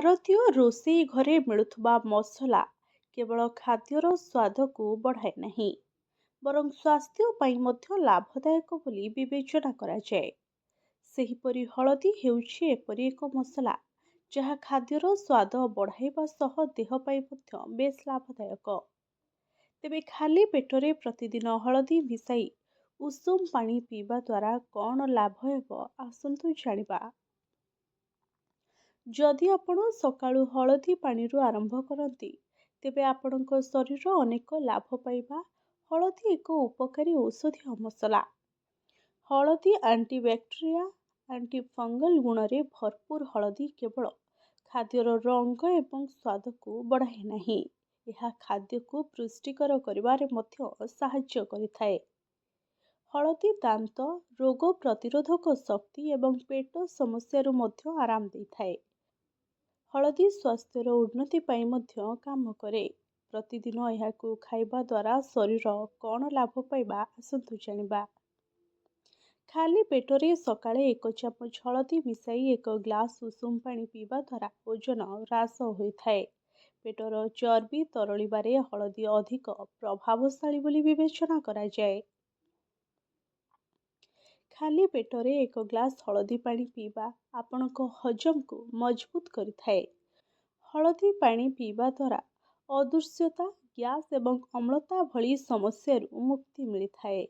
ଭାରତୀୟ ରୋଷେଇ ଘରେ ମିଳୁଥିବା ମସଲା କେବଳ ଖାଦ୍ୟର ସ୍ୱାଦକୁ ବଢ଼ାଏ ନାହିଁ, ବରଂ ସ୍ୱାସ୍ଥ୍ୟ ପାଇଁ ମଧ୍ୟ ଲାଭଦାୟକ ବୋଲି ବିବେଚନା କରାଯାଏ। ସେହିପରି ହଳଦୀ ହେଉଛି ଏପରି ଏକ ମସଲା ଯାହା ଖାଦ୍ୟର ସ୍ୱାଦ ବଢ଼ାଇବା ସହ ଦେହ ପାଇଁ ମଧ୍ୟ ବେଶ୍ ଲାଭଦାୟକ। ତେବେ ଖାଲି ପେଟରେ ପ୍ରତିଦିନ ହଳଦୀ ମିଶାଇ ଉଷୁମ ପାଣି ପିଇବା ଦ୍ୱାରା କ'ଣ ଲାଭ ହେବ, ଆସନ୍ତୁ ଜାଣିବା। ଯଦି ଆପଣ ସକାଳୁ ହଳଦୀ ପାଣିରୁ ଆରମ୍ଭ କରନ୍ତି, ତେବେ ଆପଣଙ୍କ ଶରୀର ଅନେକ ଲାଭ ପାଇବା। ହଳଦୀ ଏକ ଉପକାରୀ ଔଷଧୀୟ ମସଲା। ହଳଦୀ ଆଣ୍ଟିବ୍ୟାକ୍ଟେରିଆ, ଆଣ୍ଟିଫଙ୍ଗଲ ଗୁଣରେ ଭରପୁର। ହଳଦୀ କେବଳ ଖାଦ୍ୟର ରଙ୍ଗ ଏବଂ ସ୍ୱାଦକୁ ବଢ଼ାଏ ନାହିଁ, ଏହା ଖାଦ୍ୟକୁ ପୁଷ୍ଟିକର କରିବାରେ ମଧ୍ୟ ସାହାଯ୍ୟ କରିଥାଏ। ହଳଦୀ ଦାନ୍ତ, ରୋଗ ପ୍ରତିରୋଧକ ଶକ୍ତି ଏବଂ ପେଟ ସମସ୍ୟାରୁ ମଧ୍ୟ ଆରାମ ଦେଇଥାଏ। ହଳଦୀ ସ୍ୱାସ୍ଥ୍ୟର ଉନ୍ନତି ପାଇଁ ମଧ୍ୟ କାମ କରେ। ପ୍ରତିଦିନ ଏହାକୁ ଖାଇବା ଦ୍ୱାରା ଶରୀର କ'ଣ ଲାଭ ପାଇବା, ଆସନ୍ତୁ ଜାଣିବା। ଖାଲି ପେଟରେ ସକାଳେ 1 ଚାମଚ ହଳଦୀ ମିଶାଇ 1 ଗ୍ଲାସ ଉଷୁମ ପାଣି ପିଇବା ଦ୍ୱାରା ଓଜନ ହ୍ରାସ ହୋଇଥାଏ। ପେଟର ଚର୍ବି ତରଳିବାରେ ହଳଦୀ ଅଧିକ ପ୍ରଭାବଶାଳୀ ବୋଲି ବିବେଚନା କରାଯାଏ। ଖାଲି ପେଟରେ 1 ଗ୍ଲାସ ହଳଦୀ ପାଣି ପିଇବା ଆପଣଙ୍କ ହଜମକୁ ମଜବୁତ କରିଥାଏ। ହଳଦୀ ପାଣି ପିଇବା ଦ୍ୱାରା ଅଦୃଶ୍ୟତା, ଗ୍ୟାସ୍ ଏବଂ ଅମ୍ଳତା ଭଳି ସମସ୍ୟାରୁ ମୁକ୍ତି ମିଳିଥାଏ।